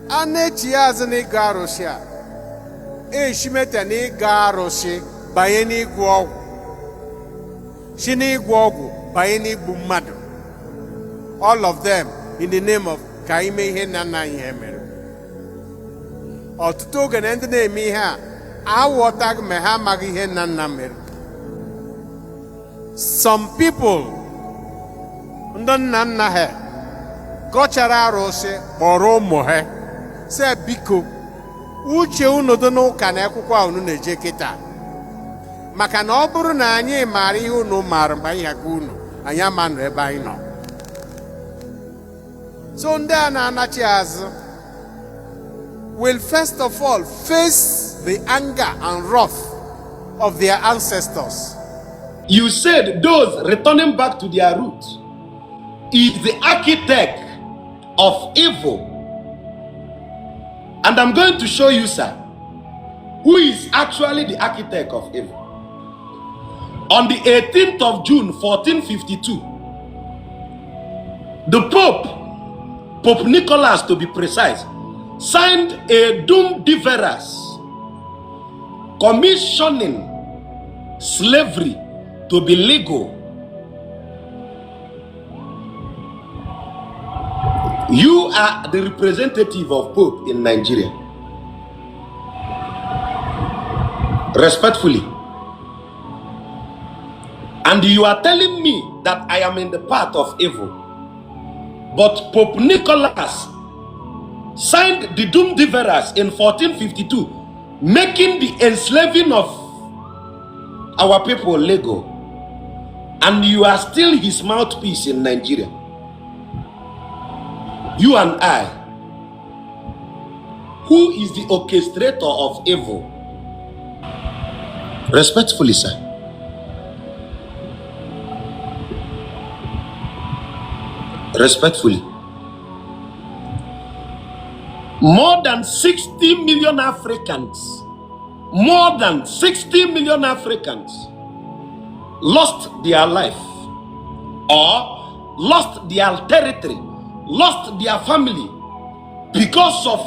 Anechi azini garoshia. Shimete ni garoshi bayeni gwogu. Shini gwogu bayeni bumadu. All of them in the name of Kaime Henana Yemer. Or to token and the name Miha, I watag Mehamagi Henanamer. Some people don't nanahe. Gochara Rose, Boro Mohe, say Biko, Uche uno dono Kanekwa Unejeketa. Makanoburu Nanye Mario no Marbayaguno, Ayaman Rebaino. So Ndana Nachiaz will first of all face the anger and wrath of their ancestors. You said those returning back to their roots is the architect of evil. And I'm going to show you, sir, who is actually the architect of evil. On the 18th of June, 1452, the Pope Nicholas to be precise, signed a Dum Diveras commissioning slavery to be legal. You are the representative of Pope in Nigeria. Respectfully. And you are telling me that I am in the path of evil. But Pope Nicholas signed the Dum Diveras in 1452, making the enslaving of our people legal. And you are still his mouthpiece in Nigeria. You and I. Who is the orchestrator of evil? Respectfully, sir. Respectfully. More than 60 million Africans, lost their life or lost their territory, lost their family because of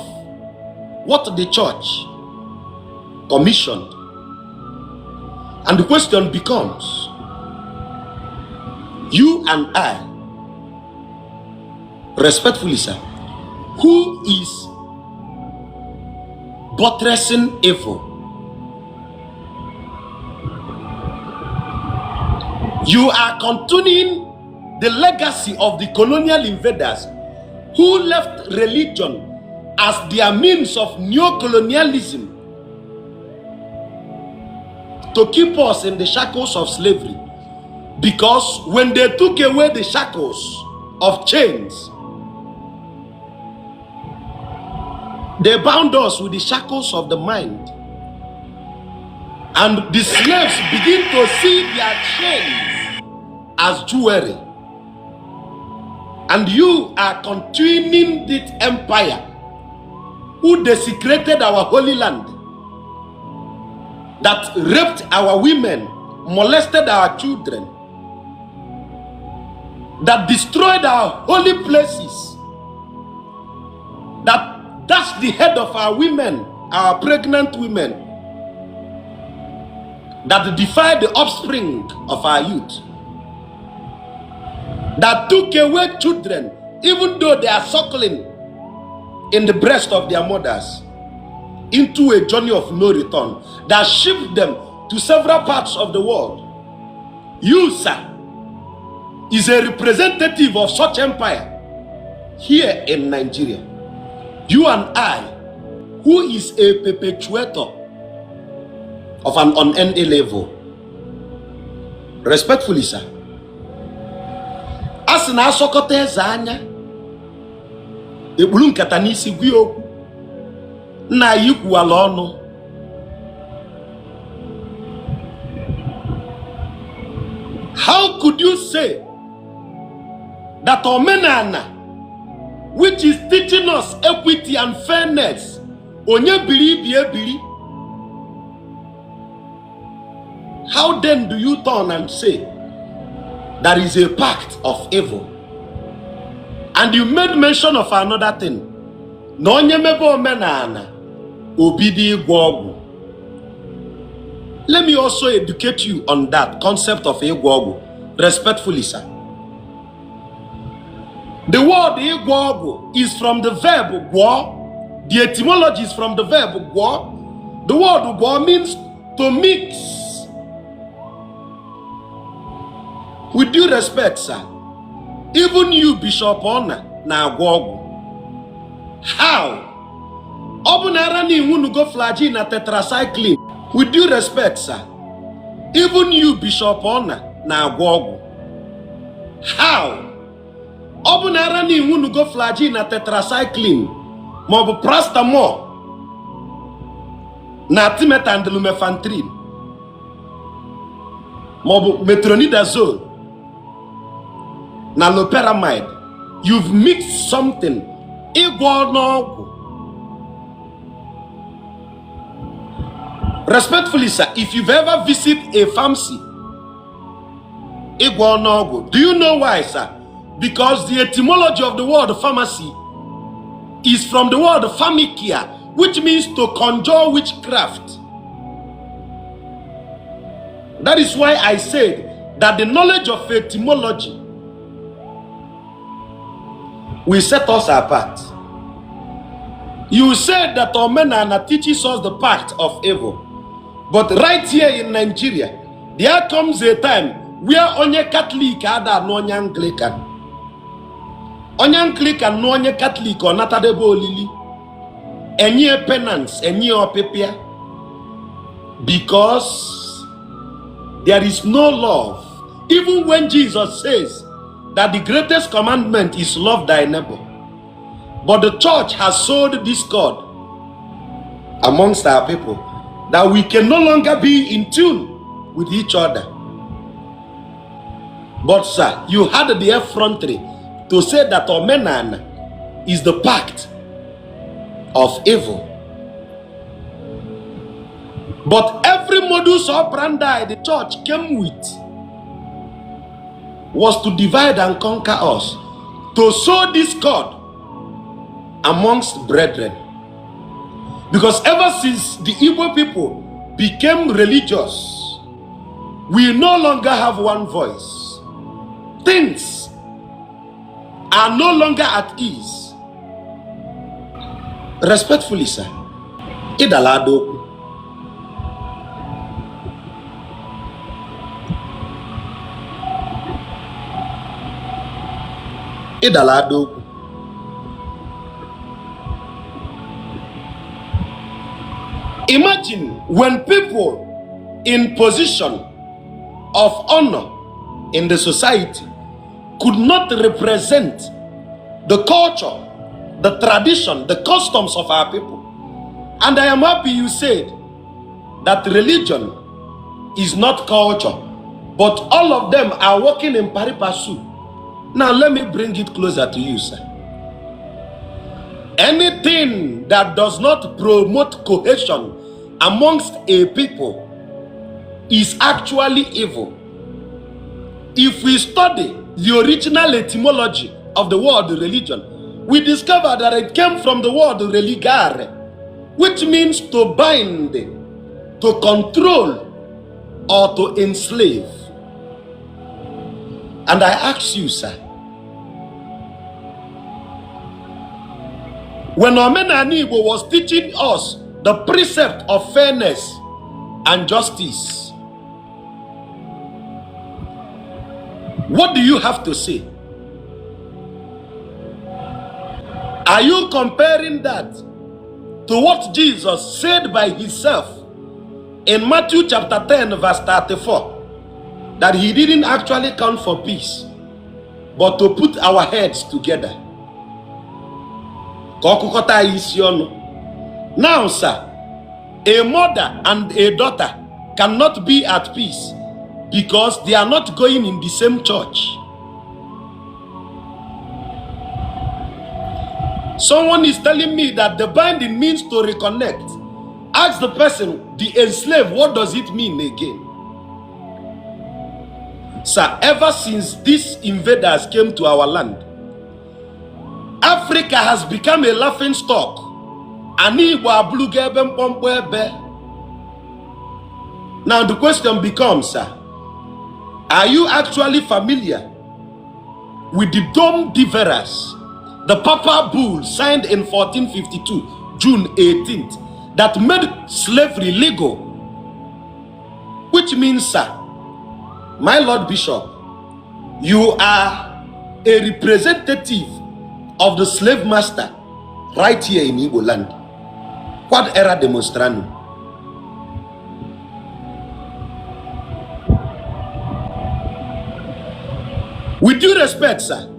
what the church commissioned. And the question becomes, you and I, respectfully, sir, who is buttressing evil? You are continuing the legacy of the colonial invaders who left religion as their means of neo-colonialism to keep us in the shackles of slavery. Because when they took away the shackles of chains, they bound us with the shackles of the mind. And the slaves begin to see their chains as jewelry. And you are continuing this empire who desecrated our holy land, that raped our women, molested our children, that destroyed our holy places, that dashed the head of our women, our pregnant women, that defied the offspring of our youth, that took away children even though they are suckling in the breast of their mothers into a journey of no return, that shipped them to several parts of the world. You, sir, is a representative of such empire here in Nigeria. You and I, who is a perpetuator of an unending level. Respectfully, sir. Asina sokote zanya. Ebulu nkata n'isi gwi okwu. Na yikwu ala ọnụ. How could you say that omenana, which is teaching us equity and fairness, onye biri bie biri? How then do you turn and say there is a pact of evil? And you made mention of another thing, na onye mebe omenala obido ịgwọ ọgwụ. Let me also educate you on that concept of ịgwọ ọgwụ respectfully, sir. The word ịgwọ ọgwụ is from the verb gwọ. The etymology is from the verb gwọ. The word gwọ means to mix. With due respect, sir, even you, Bishop Onah, na-agwọ ọgwụ. How? Ọ bụ na ara na ịṅụnugo flagyl na tetracycline. With due respect, sir, even you, Bishop Onah, na-agwọ ọgwụ. How? Ọ bụ na ara na ịṅụnugo flagyl na tetracycline ma ọ bụ paracetamol na thimethamine ma ọ bụ metronidazole na loperamide. You've mixed something. Ịgwọ n'ọgwụ. Respectfully, sir, if you've ever visited a pharmacy, ịgwọ n'ọgwụ, do you know why, sir? Because the etymology of the word pharmacy is from the word pharmakia, which means to conjure witchcraft. That is why I said that the knowledge of etymology will set us apart. You said that Omenana teaches us the path of evil. But right here in Nigeria, there comes a time where onye Catholic ada no onye Anglican. Onye Anglican no onye Catholic or natadebe olili. Enye penance, enye opepia. Because there is no love. Even when Jesus says that the greatest commandment is love thy neighbor. But the church has sowed discord amongst our people that we can no longer be in tune with each other. But sir, you had the effrontery to say that Omenana is the pact of evil. But every modus operandi the church came with was to divide and conquer us, to sow discord amongst brethren. Because ever since the Igbo people became religious, we no longer have one voice. Things are no longer at ease. Respectfully, sir, idalado. Idalado. Imagine when people in position of honor in the society could not represent the culture, the tradition, the customs of our people. And I am happy you said that religion is not culture, but all of them are working in pari passu. Now let me bring it closer to you, sir. Anything that does not promote cohesion amongst a people is actually evil. If we study the original etymology of the word religion, we discover that it came from the word religare, which means to bind, to control, or to enslave. And I ask you, sir, when Omenanibo was teaching us the precept of fairness and justice, what do you have to say? Are you comparing that to what Jesus said by himself in Matthew chapter 10 verse 34? That he didn't actually come for peace, but to put our heads together. Now, sir, a mother and a daughter cannot be at peace because they are not going in the same church. Someone is telling me that the binding means to reconnect. Ask the person, the enslaved, what does it mean again? Sir, ever since these invaders came to our land, Africa has become a laughing stock. Now the question becomes, are you actually familiar with the Dom Diveras, the Papa Bull signed in 1452, June 18th, that made slavery legal? Which means, sir, my Lord Bishop, you are a representative of the slave master right here in Igbo land. What era demonstrandum? With due respect, sir,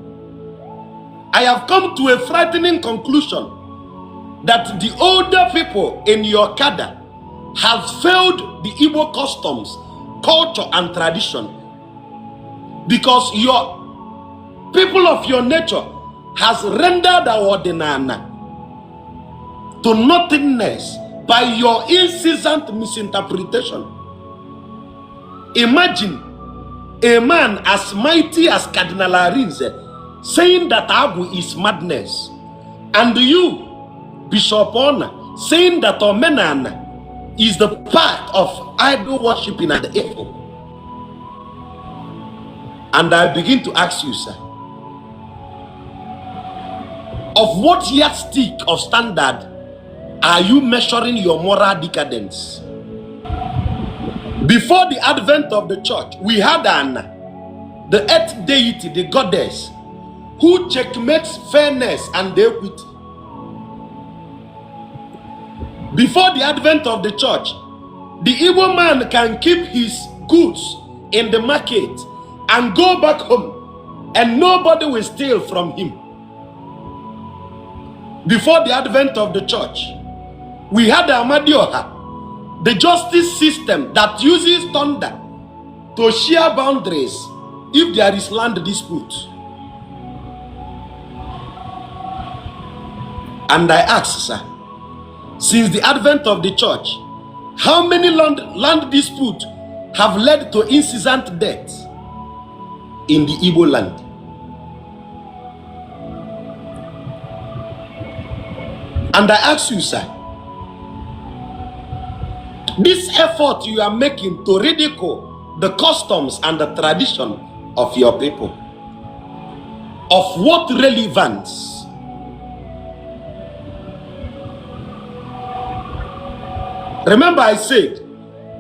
I have come to a frightening conclusion that the older people in your cadre have failed the Igbo customs, culture, and tradition, because your people of your nature has rendered our ordinana to nothingness by your incessant misinterpretation. Imagine a man as mighty as Cardinal Arinze saying that Agu is madness, and you, Bishop Onah, saying that Omenana is the part of idol worshiping and evil. And I begin to ask you, sir, of what yardstick of standard are you measuring your moral decadence? Before the advent of the church, we had Anna, the earth deity, the goddess, who checkmates fairness and equity. Before the advent of the church, the Igbo man can keep his goods in the market and go back home, and nobody will steal from him. Before the advent of the church, we had Amadioha, the justice system that uses thunder to share boundaries if there is land dispute. And I ask, sir, since the advent of the church, how many land disputes have led to incessant deaths in the Igbo land? And I ask you, sir, this effort you are making to ridicule the customs and the tradition of your people, of what relevance? Remember I said,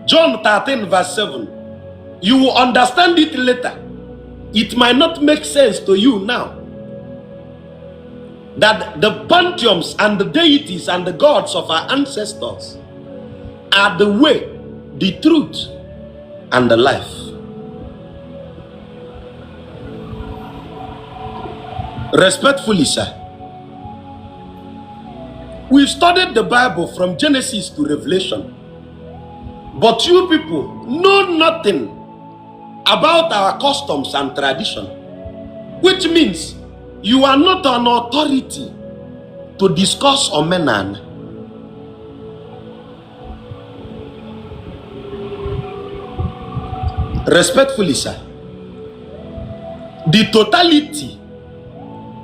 John 13 verse 7, you will understand it later. It might not make sense to you now, that the pantheons and the deities and the gods of our ancestors are the way, the truth, and the life. Respectfully, sir, we've studied the Bible from Genesis to Revelation, but you people know nothing about our customs and tradition, which means you are not an authority to discuss Omenan. Respectfully, sir, the totality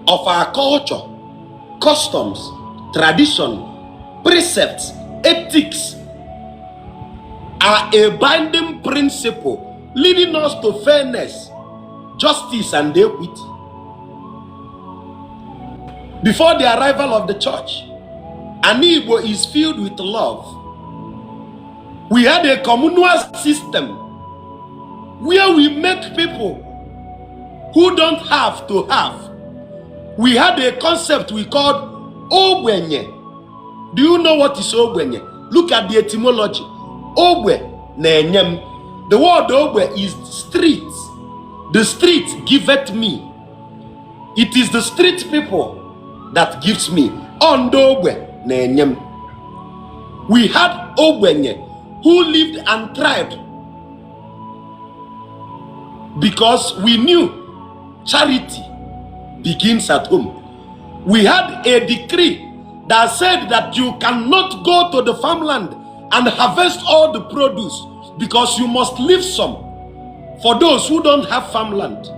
of our culture, customs, tradition, precepts, ethics are a binding principle leading us to fairness, justice, and equity. Before the arrival of the church, an Igbo is filled with love. We had a communal system where we make people who don't have to have. We had a concept we called Ogbenye. Do you know what is Ogbenye? Look at the etymology. Ogbe nenyem. The word Ogbe is street. The street giveth me. It is the street people that gives me. Ondogbe nenyem. We had Ogbenye who lived and thrived because we knew charity begins at home. We had a decree that said that you cannot go to the farmland and harvest all the produce because you must leave some for those who don't have farmland.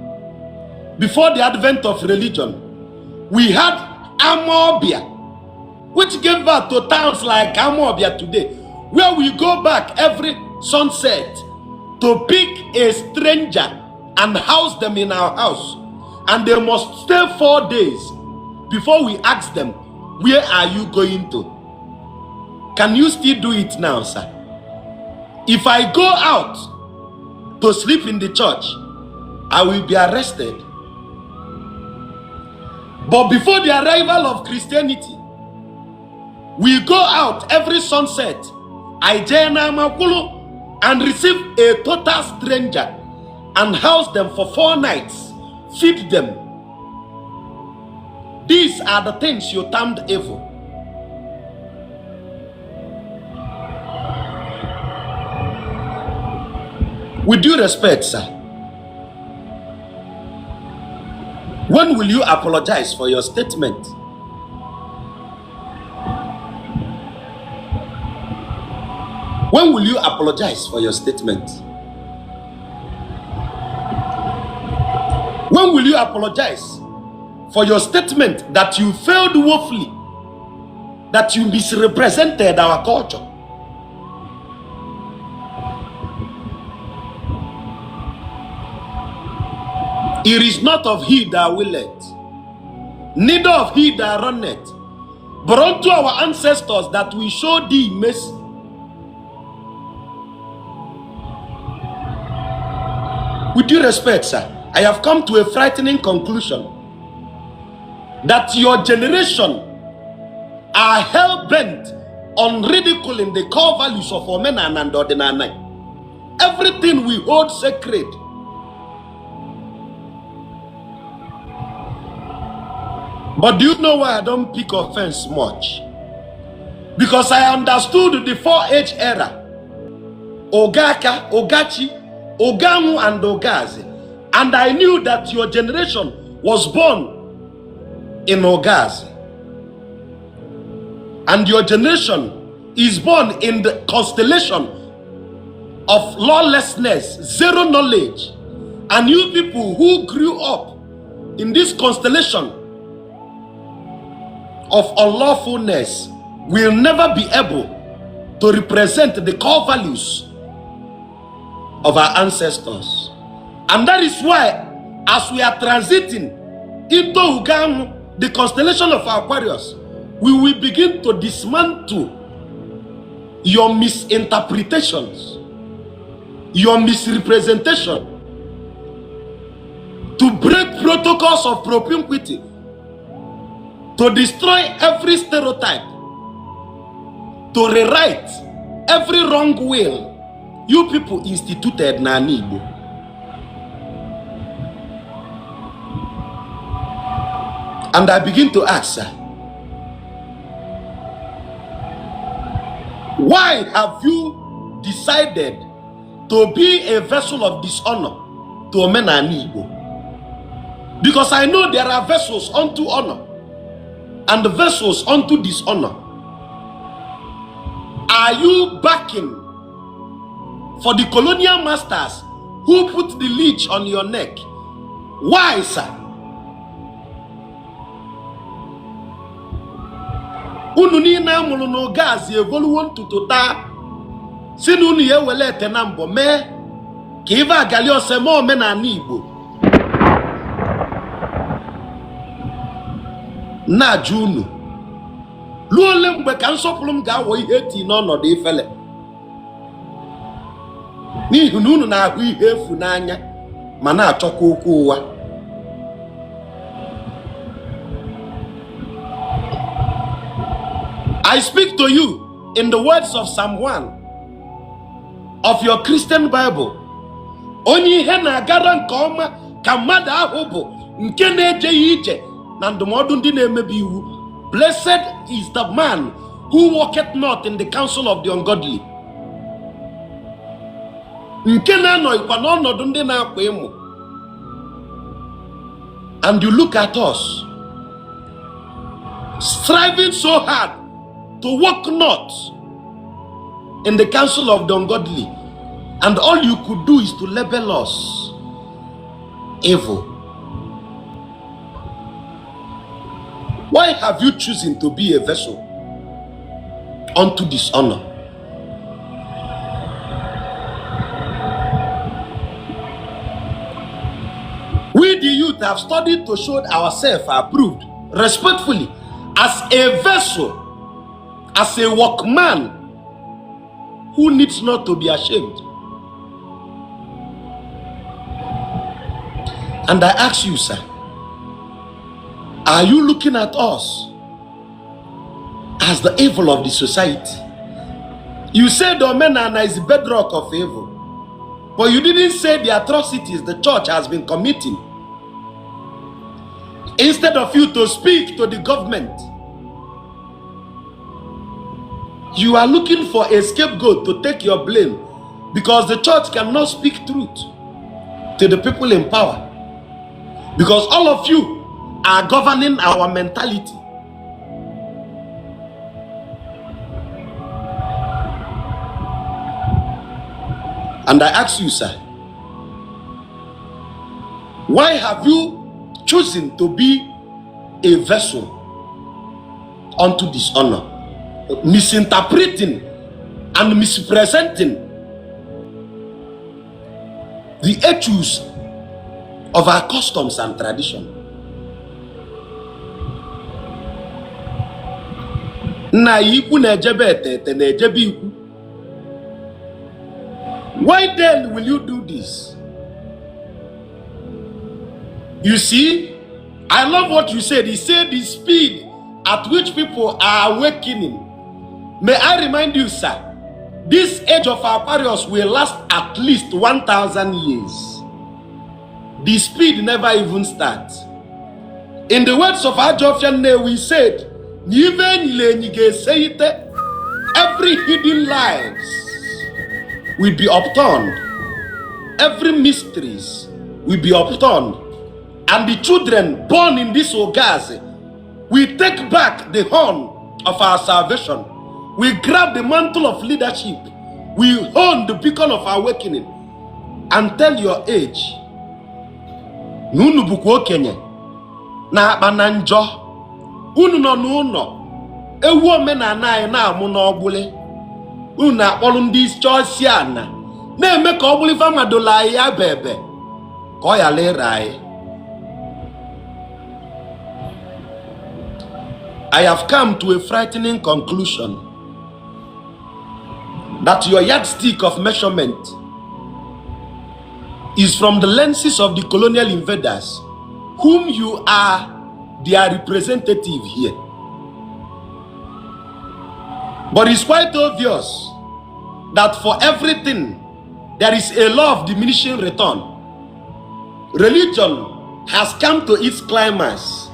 Before the advent of religion, we had Amobia, which gave birth to towns like Amobia today, where we go back every sunset to pick a stranger and house them in our house, and they must stay 4 days before we ask them, where are you going to? Can you still do it now, sir? If I go out to sleep in the church, I will be arrested. But before the arrival of Christianity, we go out every sunset, and receive a total stranger and house them for 4 nights, feed them. These are the things you termed evil. With due respect, sir, when will you apologize for your statement? When will you apologize for your statement? When will you apologize for your statement that you failed woefully, that you misrepresented our culture? It is not of he that willeth, neither of he that runneth, but unto our ancestors that we show thee mercy. With due respect, sir, I have come to a frightening conclusion that your generation are hell-bent on ridiculing the core values of Omenana and Ordinana. Everything we hold sacred. But do you know why I don't pick offense much? Because I understood the 4H era. Ogaka, Ogachi, Ogamu, and Ogazi. And I knew that your generation was born in Ogazi. And your generation is born in the constellation of lawlessness, zero knowledge. And you people who grew up in this constellation of unlawfulness will never be able to represent the core values of our ancestors. And that is why, as we are transiting into Ugamu, the constellation of Aquarius, we will begin to dismantle your misinterpretations, your misrepresentation, to break protocols of propinquity, to destroy every stereotype, to rewrite every wrong will you people instituted na Igbo. And I begin to ask, sir, why have you decided to be a vessel of dishonor to Omenani Igbo? Because I know there are vessels unto honor and vessels unto dishonor. Are you backing for the colonial masters who put the leech on your neck? Why, sir? Unu ni na mulu no gas evolu ntutu ta sinu unu ye wele tenambo me kiva gali osemo Omenani Igbo na junu luole mgbe ka nsọpụrụ m ga-awọ ihe ti n'ọnọdụ ifele n'ihi na unu na-ahụ ihe efu n'anya ma na-achọkwa okwu ụwa. I speak to you in the words of Psalm 1 of your Christian Bible. Onye ihe na-agara nke ọma ka mmadụ ahụ bụ nke na-ejeghị ije na ndụmọdụ ndị na-emebi iwu. Blessed is the man who walketh not in the counsel of the ungodly. Nke na-anọghịkwa n'ọnọdụ ndị na-akwa emo. And you look at us striving so hard to walk not in the counsel of the ungodly, and all you could do is to label us evil. Why have you chosen to be a vessel unto dishonor? We the youth have studied to show ourselves approved, respectfully, as a vessel, as a workman who needs not to be ashamed. And I ask you, sir, are you looking at us as the evil of the society? You said Omenana is the bedrock of evil, but you didn't say the atrocities the church has been committing. Instead of you to speak to the government, you are looking for a scapegoat to take your blame because the church cannot speak truth to the people in power. Because all of you are governing our mentality. And I ask you, sir, why have you chosen to be a vessel unto dishonor, misinterpreting and misrepresenting the issues of our customs and tradition? Why then will you do this? You see, I love what you said. He said the speed at which people are awakening. May I remind you, sir, this age of Aquarius will last at least 1,000 years. The speed never even starts. In the words of Ajofyane, we said, every hidden lives will be upturned. Every mysteries will be upturned. And the children born in this Ogazi, we take back the horn of our salvation. We grab the mantle of leadership. We hone the beacon of awakening. And tell your age, Nunu buku okenye, na bananjo, unu no nuno, ewu omenana na amu na obule, unu na olundis choisiana, na eme ka obuli fama dola ya bebe, ko ya le rai. I have come to a frightening conclusion that your yardstick of measurement is from the lenses of the colonial invaders, whom you are their representative here. But it's quite obvious that for everything there is a law of diminishing return. Religion has come to its climax.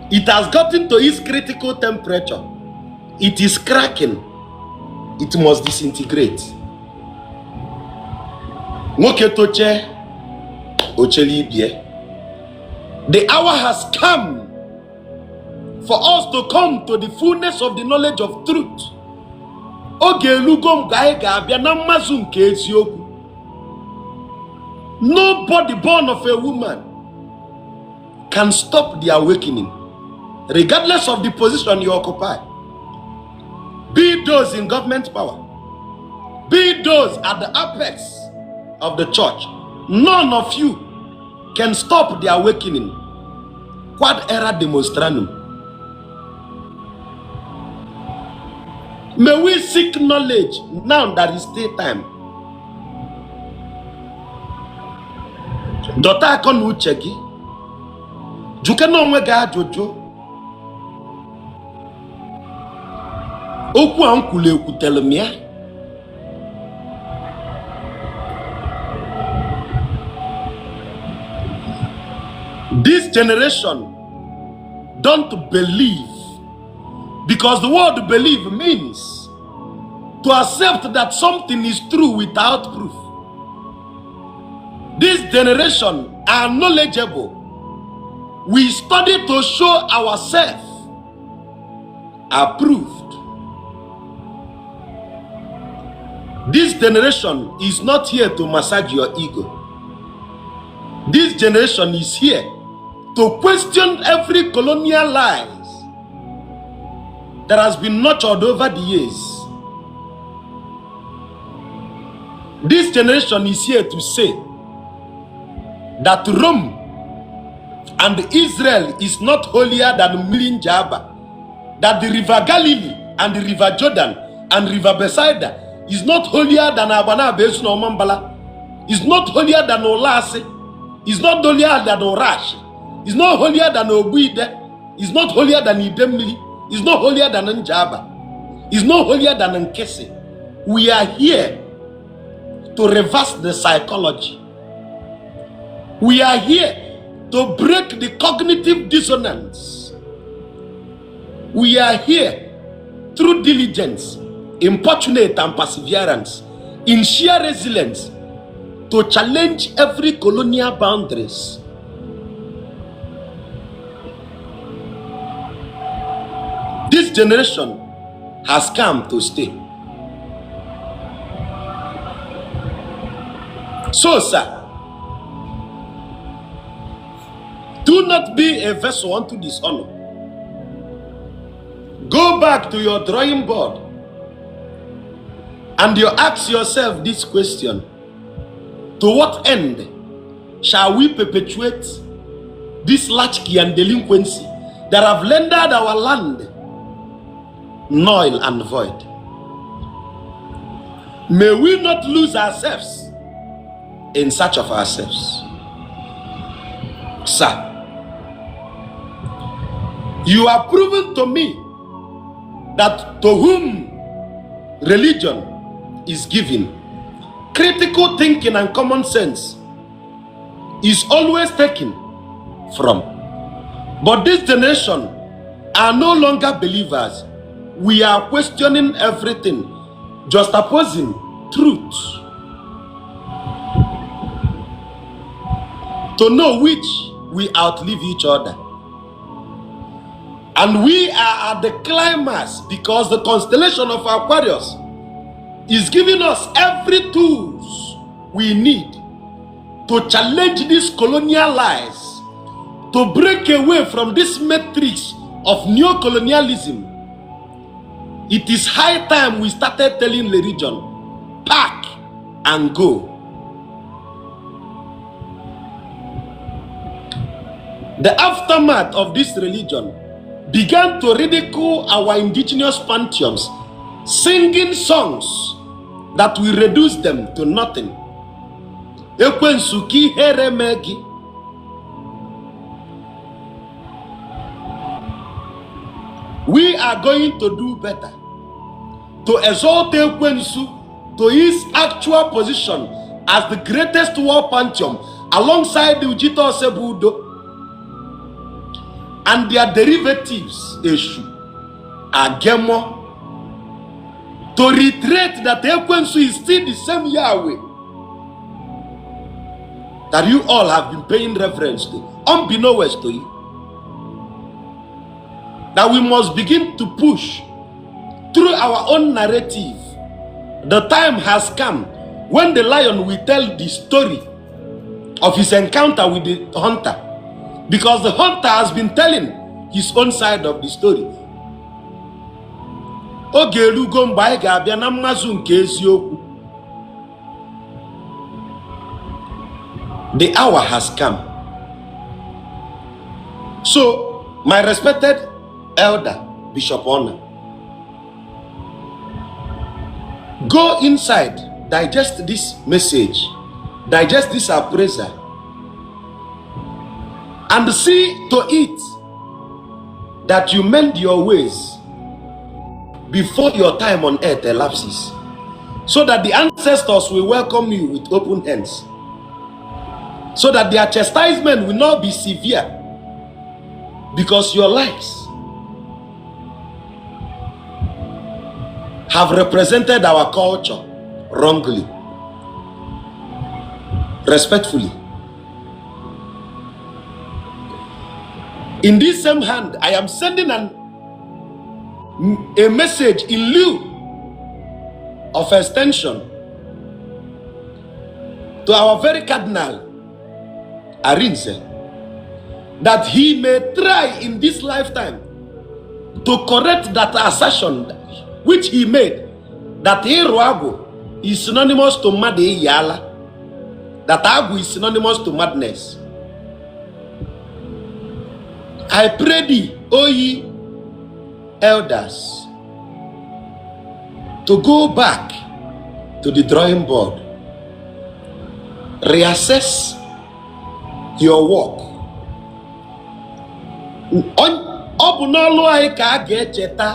It has gotten to its critical temperature. It is cracking. It must disintegrate. The hour has come for us to come to the fullness of the knowledge of truth. Nobody born of a woman can stop the awakening, regardless of the position you occupy. Be those in government power, be those at the apex of the church, none of you can stop the awakening. Quad era demonstranum. May we seek knowledge now that is still time. Dota konu cheki. Jukeno mwega jojo. Oku ankule okutelemia. This generation don't believe, because the word believe means to accept that something is true without proof. This generation are knowledgeable. We study to show ourselves approved. This generation is not here to massage your ego. This generation is here to question every colonial lies that has been nurtured over the years. This generation is here to say that Rome and Israel is not holier than Milin Jabba, that the river Galilee and the river Jordan and river Bethsaida is not holier than Abana Besun or Mambala, is not holier than Olase, is not holier than Orash, is not holier than Obuide, is not holier than Idemili, is not holier than Njaba, is not holier than Nkese. We are here to reverse the psychology. We are here to break the cognitive dissonance. We are here through diligence, importunate and perseverance, in sheer resilience, to challenge every colonial boundaries. This generation has come to stay. So, sir, do not be a vessel unto dishonor. Go back to your drawing board and you ask yourself this question: to what end shall we perpetuate this latchkey and delinquency that have rendered our land null and void? May we not lose ourselves in search of ourselves. Sir, you have proven to me that to whom religion is given, critical thinking and common sense is always taken from. But this generation are no longer believers. We are questioning everything, just opposing truth, to know which we outlive each other. And we are at the climax because the constellation of Aquarius is giving us every tools we need to challenge these colonial lies, to break away from this matrix of neo-colonialism. It is high time we started telling religion, pack and go. The aftermath of this religion began to ridicule our indigenous pantheons, singing songs that will reduce them to nothing. Ekwensuki heremegi. We are going to do better to exalt Ekwensu to his actual position as the greatest war pantheon alongside the Ujito Sebudo and their derivatives, Eshu, Agemo, to reiterate that Ekwensu is still the same Yahweh that you all have been paying reference to, unbeknownst to you. That we must begin to push through our own narrative. The time has come when the lion will tell the story of his encounter with the hunter, because the hunter has been telling his own side of the story. The hour has come. So, my respected Elder Bishop Onah, go inside, digest this message, digest this appraiser, and see to it that you mend your ways before your time on earth elapses, so that the ancestors will welcome you with open hands, so that their chastisement will not be severe, because your lives have represented our culture wrongly. Respectfully, in this same hand, I am sending a message in lieu of extension to our very Cardinal Arinze, that he may try in this lifetime to correct that assertion which he made, that Iruagu is synonymous to Madi Yala, that Agu is synonymous to madness. I pray thee, O ye elders, to go back to the drawing board, reassess your work. Ọ bụ n'ọlụ anyị ka a ga-echeta,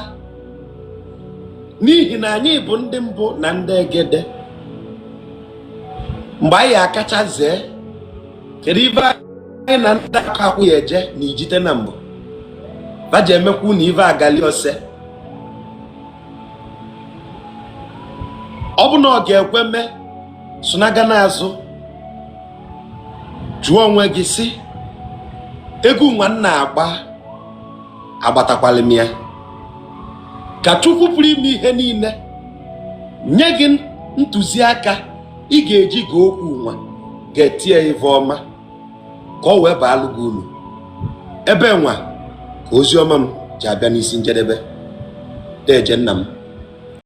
n'ihi na anyị bụ ndị mbụ na ndị egede. Mgbe anyị akacha zee, kedu ibe anyị na ndị aka akwụ ya eje na ijite na mbụ baje emekwu na ibe agali ose. Ọ bụ na ọ ga-ekwe mee sunaga n'azụ, jụọ onwe gị sị, egwu nwanna agba agbatakwala m ya. Ka Chukwu pụrụ ime ihe niile nye gị ntụziaka ị ga-eji gị okwu nwa ga-etie ife ọma ka ọ wee baalụ gị uru. Ebe nwa ka ozi ọma m ji abịa n'isi njedebe. Deje nna m.